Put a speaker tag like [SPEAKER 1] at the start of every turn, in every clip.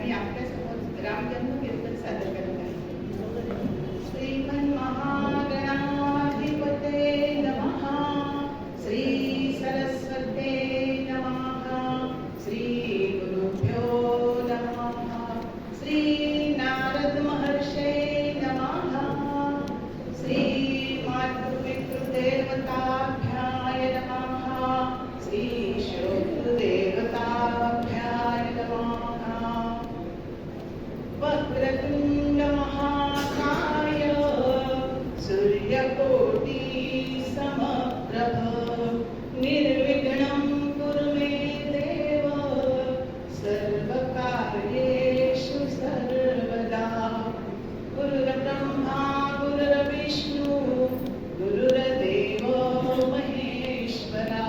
[SPEAKER 1] आणि आपल्यासमोर रामजन्म कीर्तन सादर करत आहे. श्रीमन्महागणाधिपते नमः. श्री सरस्वते नमः. श्री गुरुभ्यो नमः. श्री नारद महर्षे नमः. श्री मातृपितृदेवताभ्याय नमः. श्री श्रोतृदेवताभ्याय नमः. वक्रतुंड महाकाय सूर्यकोटि समप्रभ निर्विघ्नं कुरु मे देव सर्वकार्येषु सर्वदा. गुरुर्ब्रह्मा गुरुर्विष्णु गुरुर्देवो महेश्वरा.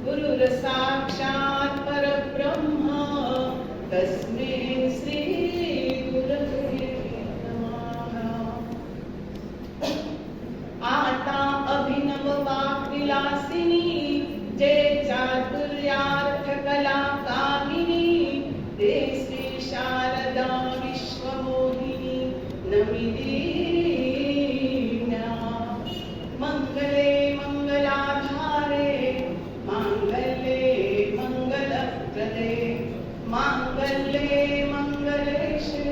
[SPEAKER 1] गुरुर्साक्षात् परब्रह्म तस्मै श्री गुरवे नमः. आता अभिनव वाक्विलासिनी जय चातुर्यार्थ कला कामिनी ते श्री शारदा विश्वमोहिनी नमिदीना. मंगले मंगलाधारे मांगल्ये मंगलप्रदे मांगल्ये मंगलेशे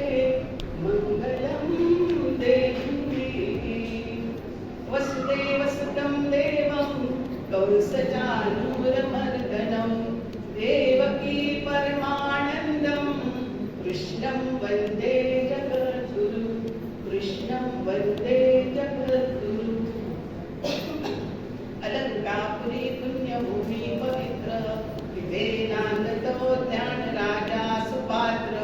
[SPEAKER 1] मंगलं देहि. वसुदेवसुतं देवं कंसचानूरमर्दनं देवकी परमानन्दं कृष्णं वन्दे जगद्गुरु. कृष्णं वन्दे जगद्गुरु. अलंकापुरी पुण्यभूमी पवित्र तिथे नांदतो ज्ञान राजा सुपात्र.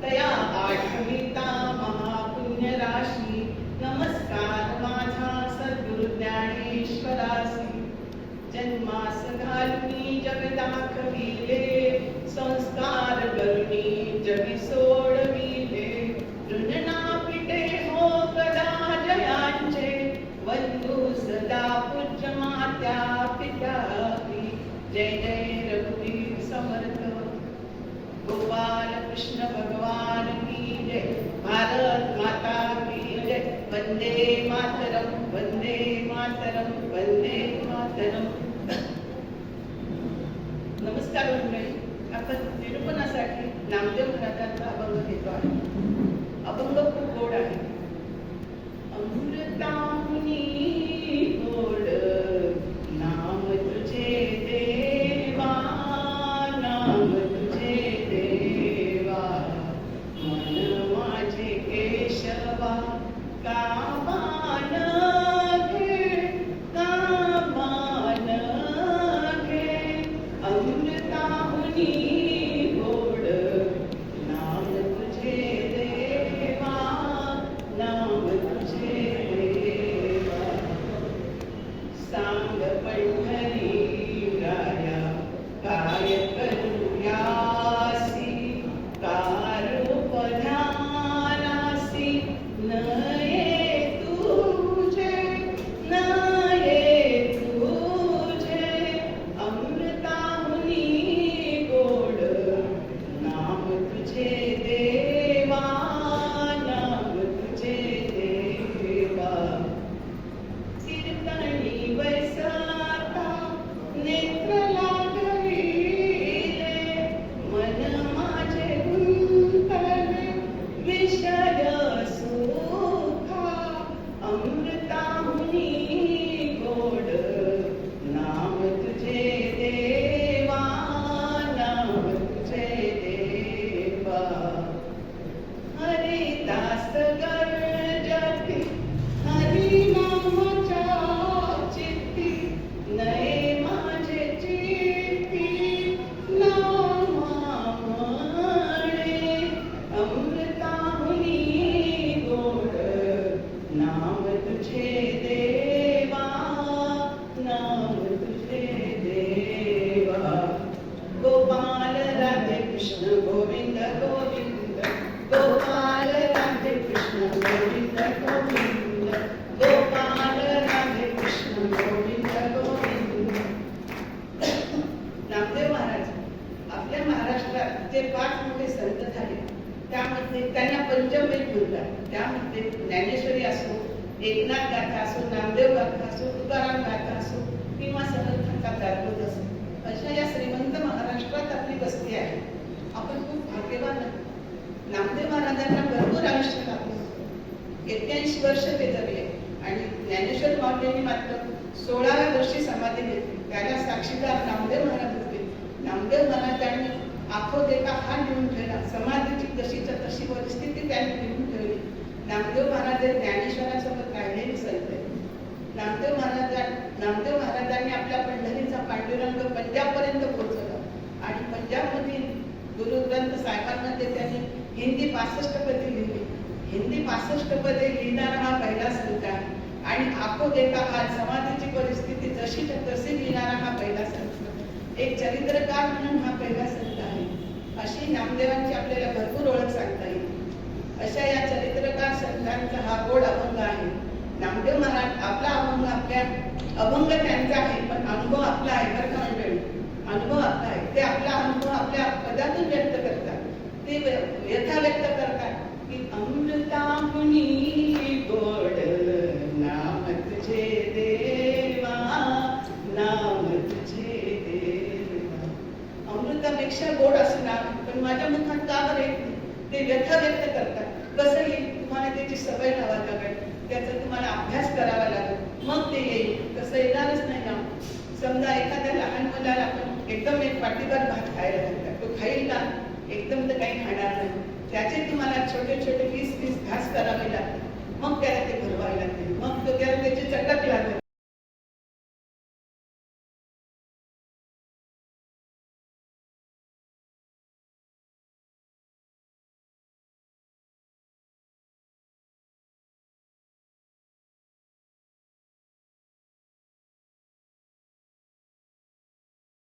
[SPEAKER 1] तया आठविता महापुण्य राशी. नमस्कार माझा सद्गुरु ज्ञानेश्वरासी. जन्मास घालुनी जग दाखविले संस्कार करुणी जगी सोडविले. ऋणना पिटे हो कदा जयांचे वंदू सदा पूज्य मात्या पिता की. जय जय रघुवीर समर्थ. गोपाल कृष्ण भगवान की जय. भारत माता की जय. वंदे मातरम वंदे मातरम वंदे मातरम. नमस्कार मंडळी. आपण निरूपणासाठी नामदेव महाराजांचा अभंग घेतो आहे. अभंग खूप गोड आहे. अमृताहुनी गोड नाम तुझे देवा. नाम तुझे देवा मन माझे केशवा. कामान घे कामान घे. अमृताहुनी गोड नाम तुझे देवा. नाम तुझे देवा. सांग पंढरी राया काय करूयासी. कारूपधानासी नये तुझे नये तुझे. अमृताहुनी गोड नाम तुझे देवा. नाम तुझे देवा. कीर्तनी वैसाता नेत्र लागविले. मन माझे गुंतले विषय सुखा. अमृताहुनी गोड नाम तुझे देवा. नाम तुझे देवा. त्यामध्ये त्यांना पंचमवेद बोलतात. त्यामध्ये ज्ञानेश्वरी असो, एकनाथ गाथा असो, नामदेव गाथा असो, तुकाराम गाथा असो किंवा समर्थांचा दासबोध असो, अशा या श्रीमंत महाराष्ट्रात आपली वस्ती आहे. आपण खूप भाग्यवान आहोत. नामदेव महाराजांना भरपूर आयुष्य लाभलं. 81 वर्ष ते जगले आणि ज्ञानेश्वर माऊलींनी मात्र 16व्या वर्षी समाधी घेतली. त्याला साक्षीदार नामदेव महाराज होते. नामदेव महाराजांनी आखो देखा हा लिहून ठेवला. समाधीची तशीच्या तशी परिस्थिती त्यांनी लिहून ठेवली. नामदेव महाराज ज्ञानेश्वरासोबत राहिलेली संत आहे. नामदेव महाराजांनी आपल्या पंढरीचा पांडुरंग पंजाबपर्यंत पोहोचवला आणि पंजाबमधील गुरु ग्रंथ साहेबांमध्ये त्यांनी हिंदी 65 पदे लिहिली. हिंदी 65 पदे लिहिणारा हा पहिला संत आहे आणि आखो देखा हा समाधीची परिस्थिती जशीच्या तशी लिहिणारा हा पहिला संत. एक चरित्रकार म्हणून हा पहिला संत आहे. अशी नामदेवांची आपल्याला भरपूर ओळख सांगता येईल. अशा या चरित्रकार संतांचा हा गोड अभंग आहे. नामदेव महाराज आपला अभंग त्यांचा आहे, पण अनुभव आपला आहे. बरं का मंडळी, अनुभव आपला आहे. ते आपला अनुभव आपल्या पदातून व्यक्त करतात. ते व्यथा व्यक्त करतात की अमृताहुनी गोड नाम तुझे देवा, नाम तुझे देवा. अमृतापेक्षा गोड असणार पण माझ्या मुखात का बरं येत नाही? ते व्यथा व्यक्त करतात. कसं येईल? तुम्हाला त्याची सवय लावावी लागेल, त्याचा तुम्हाला अभ्यास करावा लागेल, मग ते येईल. तसं येणारच नाही ना. समजा एखाद्या लहान मुलाला आपण एकदम एक पाटीभर भात खायला लागतात, तो खाईल का? एकदम तर काही खाणार नाही. त्याचे तुम्हाला छोटे छोटे पीस घास करावे लागतात, मग त्याला ते भरवावे लागते, मग तो त्याला त्याची चटक लागते.